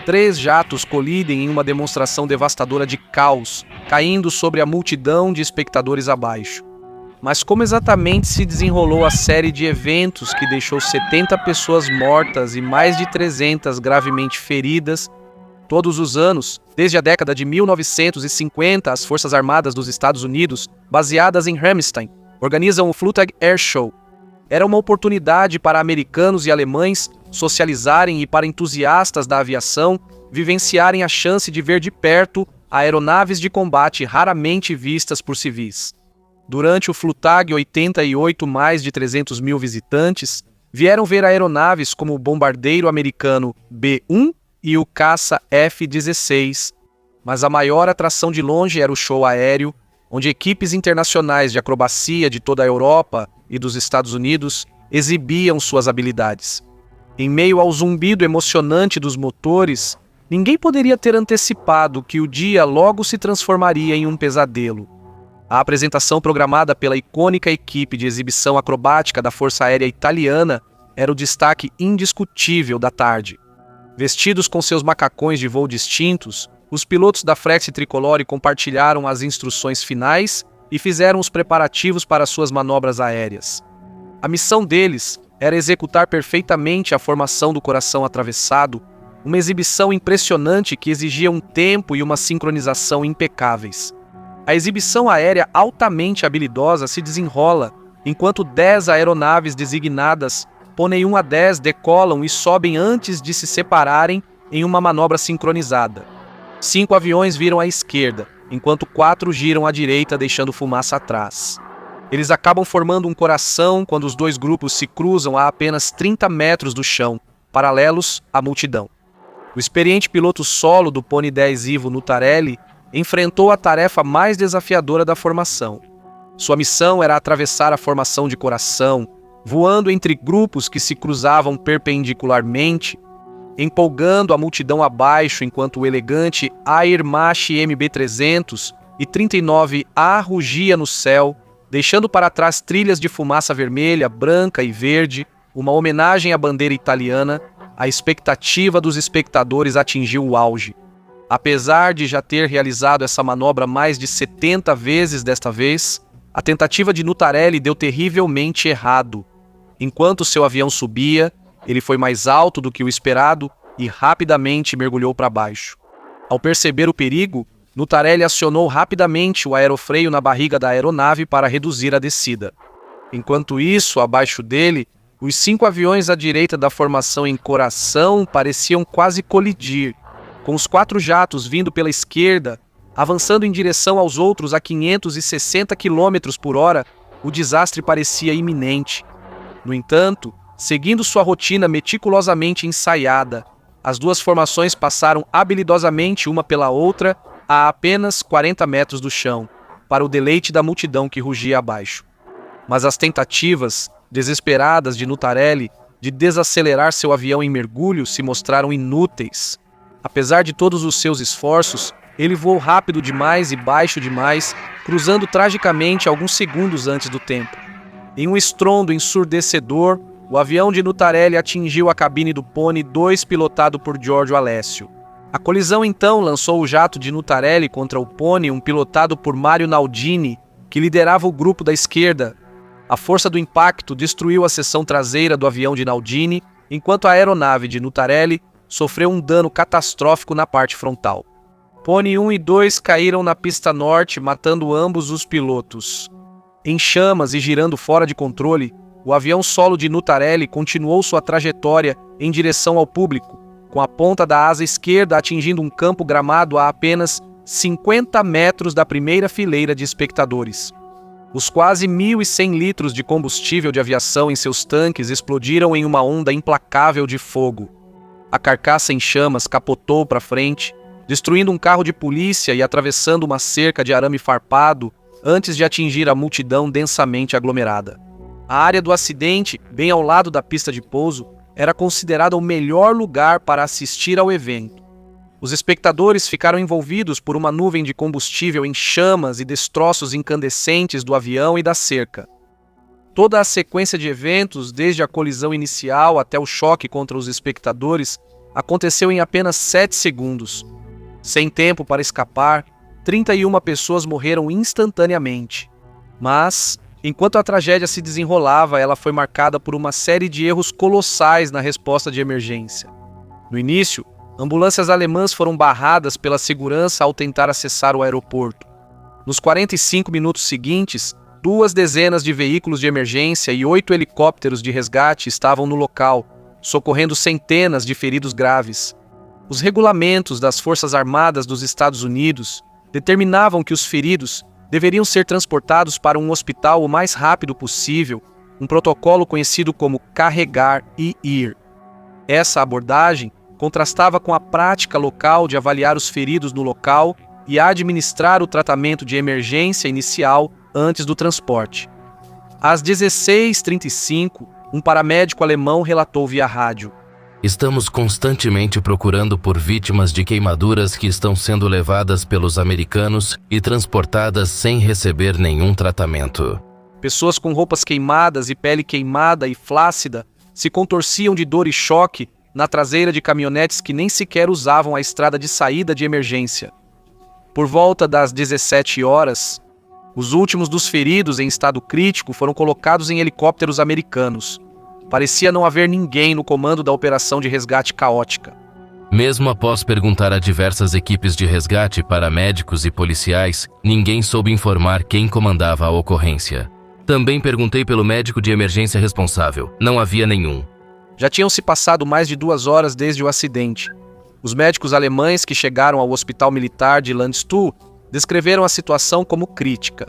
3 jatos colidem em uma demonstração devastadora de caos, caindo sobre a multidão de espectadores abaixo. Mas como exatamente se desenrolou a série de eventos que deixou 70 pessoas mortas e mais de 300 gravemente feridas? Todos os anos, desde a década de 1950, as Forças Armadas dos Estados Unidos, baseadas em Ramstein, organizam o Flugtag Air Show. Era uma oportunidade para americanos e alemães socializarem e para entusiastas da aviação vivenciarem a chance de ver de perto aeronaves de combate raramente vistas por civis. Durante o Flugtag 88, mais de 300 mil visitantes vieram ver aeronaves como o bombardeiro americano B-1 e o caça F-16. Mas a maior atração de longe era o show aéreo, onde equipes internacionais de acrobacia de toda a Europa e dos Estados Unidos exibiam suas habilidades. Em meio ao zumbido emocionante dos motores, ninguém poderia ter antecipado que o dia logo se transformaria em um pesadelo. A apresentação programada pela icônica equipe de exibição acrobática da Força Aérea Italiana era o destaque indiscutível da tarde. Vestidos com seus macacões de voo distintos, os pilotos da Frex Tricolore compartilharam as instruções finais e fizeram os preparativos para suas manobras aéreas. A missão deles era executar perfeitamente a formação do coração atravessado, uma exibição impressionante que exigia um tempo e uma sincronização impecáveis. A exibição aérea altamente habilidosa se desenrola enquanto 10 aeronaves designadas Pônei 1 a 10 decolam e sobem antes de se separarem em uma manobra sincronizada. 5 aviões viram à esquerda, enquanto 4 giram à direita, deixando fumaça atrás. Eles acabam formando um coração quando os 2 grupos se cruzam a apenas 30 metros do chão, paralelos à multidão. O experiente piloto solo do Pony 10 Ivo Nutarelli enfrentou a tarefa mais desafiadora da formação. Sua missão era atravessar a formação de coração, voando entre grupos que se cruzavam perpendicularmente, empolgando a multidão abaixo enquanto o elegante Airmash MB-300 e 39A rugia no céu, deixando para trás trilhas de fumaça vermelha, branca e verde, uma homenagem à bandeira italiana. A expectativa dos espectadores atingiu o auge. Apesar de já ter realizado essa manobra mais de 70 vezes desta vez, a tentativa de Nutarelli deu terrivelmente errado. Enquanto seu avião subia, ele foi mais alto do que o esperado e rapidamente mergulhou para baixo. Ao perceber o perigo, Nutarelli acionou rapidamente o aerofreio na barriga da aeronave para reduzir a descida. Enquanto isso, abaixo dele, os 5 aviões à direita da formação em coração pareciam quase colidir, com os 4 jatos vindo pela esquerda, avançando em direção aos outros a 560 km por hora, o desastre parecia iminente. No entanto, seguindo sua rotina meticulosamente ensaiada, as 2 formações passaram habilidosamente uma pela outra a apenas 40 metros do chão, para o deleite da multidão que rugia abaixo. Mas as tentativas, desesperadas de Nutarelli, de desacelerar seu avião em mergulho se mostraram inúteis. Apesar de todos os seus esforços, ele voou rápido demais e baixo demais, cruzando tragicamente alguns segundos antes do tempo. Em um estrondo ensurdecedor, o avião de Nutarelli atingiu a cabine do Pony 2 pilotado por Giorgio Alessio. A colisão então lançou o jato de Nutarelli contra o Pony, um pilotado por Mario Naldini, que liderava o grupo da esquerda. A força do impacto destruiu a seção traseira do avião de Naldini, enquanto a aeronave de Nutarelli sofreu um dano catastrófico na parte frontal. Pony 1 e 2 caíram na pista norte, matando ambos os pilotos. Em chamas e girando fora de controle, o avião solo de Nutarelli continuou sua trajetória em direção ao público, com a ponta da asa esquerda atingindo um campo gramado a apenas 50 metros da primeira fileira de espectadores. Os quase 1.100 litros de combustível de aviação em seus tanques explodiram em uma onda implacável de fogo. A carcaça em chamas capotou para frente, destruindo um carro de polícia e atravessando uma cerca de arame farpado antes de atingir a multidão densamente aglomerada. A área do acidente, bem ao lado da pista de pouso, era considerada o melhor lugar para assistir ao evento. Os espectadores ficaram envolvidos por uma nuvem de combustível em chamas e destroços incandescentes do avião e da cerca. Toda a sequência de eventos, desde a colisão inicial até o choque contra os espectadores, aconteceu em apenas 7 segundos. Sem tempo para escapar, 31 pessoas morreram instantaneamente. Mas, enquanto a tragédia se desenrolava, ela foi marcada por uma série de erros colossais na resposta de emergência. No início, ambulâncias alemãs foram barradas pela segurança ao tentar acessar o aeroporto. Nos 45 minutos seguintes, 2 dezenas de veículos de emergência e 8 helicópteros de resgate estavam no local, socorrendo centenas de feridos graves. Os regulamentos das Forças Armadas dos Estados Unidos determinavam que os feridos deveriam ser transportados para um hospital o mais rápido possível, um protocolo conhecido como carregar e ir. Essa abordagem contrastava com a prática local de avaliar os feridos no local e administrar o tratamento de emergência inicial antes do transporte. Às 16h35, um paramédico alemão relatou via rádio: Estamos constantemente procurando por vítimas de queimaduras que estão sendo levadas pelos americanos e transportadas sem receber nenhum tratamento. Pessoas com roupas queimadas e pele queimada e flácida se contorciam de dor e choque na traseira de caminhonetes que nem sequer usavam a estrada de saída de emergência. Por volta das 17 horas, os últimos dos feridos em estado crítico foram colocados em helicópteros americanos. Parecia não haver ninguém no comando da operação de resgate caótica. Mesmo após perguntar a diversas equipes de resgate, paramédicos e policiais, ninguém soube informar quem comandava a ocorrência. Também perguntei pelo médico de emergência responsável. Não havia nenhum. Já tinham se passado mais de 2 horas desde o acidente. Os médicos alemães que chegaram ao hospital militar de Landstuhl descreveram a situação como crítica.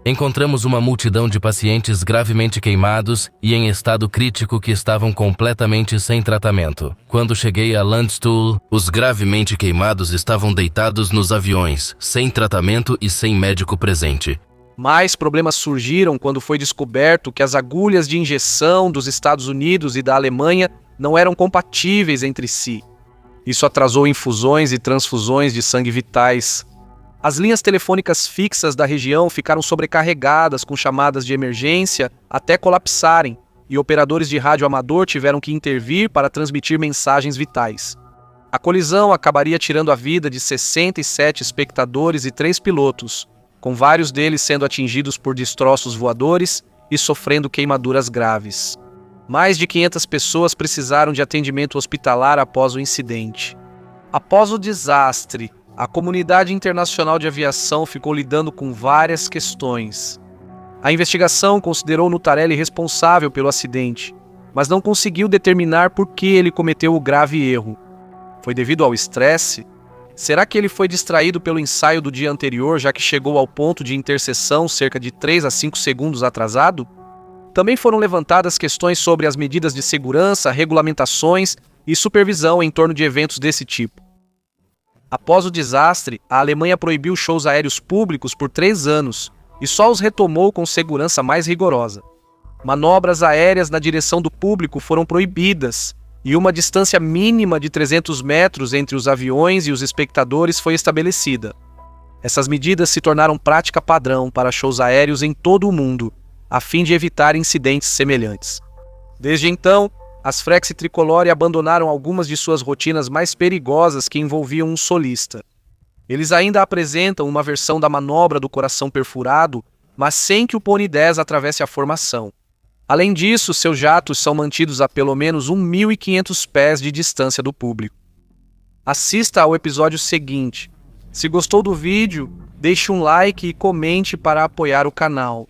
Encontramos uma multidão de pacientes gravemente queimados e em estado crítico que estavam completamente sem tratamento. Quando cheguei a Landstuhl, os gravemente queimados estavam deitados nos aviões, sem tratamento e sem médico presente. Mais problemas surgiram quando foi descoberto que as agulhas de injeção dos Estados Unidos e da Alemanha não eram compatíveis entre si. Isso atrasou infusões e transfusões de sangue vitais. As linhas telefônicas fixas da região ficaram sobrecarregadas com chamadas de emergência até colapsarem, e operadores de rádio amador tiveram que intervir para transmitir mensagens vitais. A colisão acabaria tirando a vida de 67 espectadores e 3 pilotos, com vários deles sendo atingidos por destroços voadores e sofrendo queimaduras graves. Mais de 500 pessoas precisaram de atendimento hospitalar após o incidente. Após o desastre, a comunidade internacional de aviação ficou lidando com várias questões. A investigação considerou Nutarelli responsável pelo acidente, mas não conseguiu determinar por que ele cometeu o grave erro. Foi devido ao estresse? Será que ele foi distraído pelo ensaio do dia anterior, já que chegou ao ponto de interseção cerca de 3 a 5 segundos atrasado? Também foram levantadas questões sobre as medidas de segurança, regulamentações e supervisão em torno de eventos desse tipo. Após o desastre, a Alemanha proibiu shows aéreos públicos por 3 anos e só os retomou com segurança mais rigorosa. Manobras aéreas na direção do público foram proibidas e uma distância mínima de 300 metros entre os aviões e os espectadores foi estabelecida. Essas medidas se tornaram prática padrão para shows aéreos em todo o mundo, a fim de evitar incidentes semelhantes. Desde então, as Frexi Tricolore abandonaram algumas de suas rotinas mais perigosas que envolviam um solista. Eles ainda apresentam uma versão da manobra do coração perfurado, mas sem que o Pony 10 atravesse a formação. Além disso, seus jatos são mantidos a pelo menos 1.500 pés de distância do público. Assista ao episódio seguinte. Se gostou do vídeo, deixe um like e comente para apoiar o canal.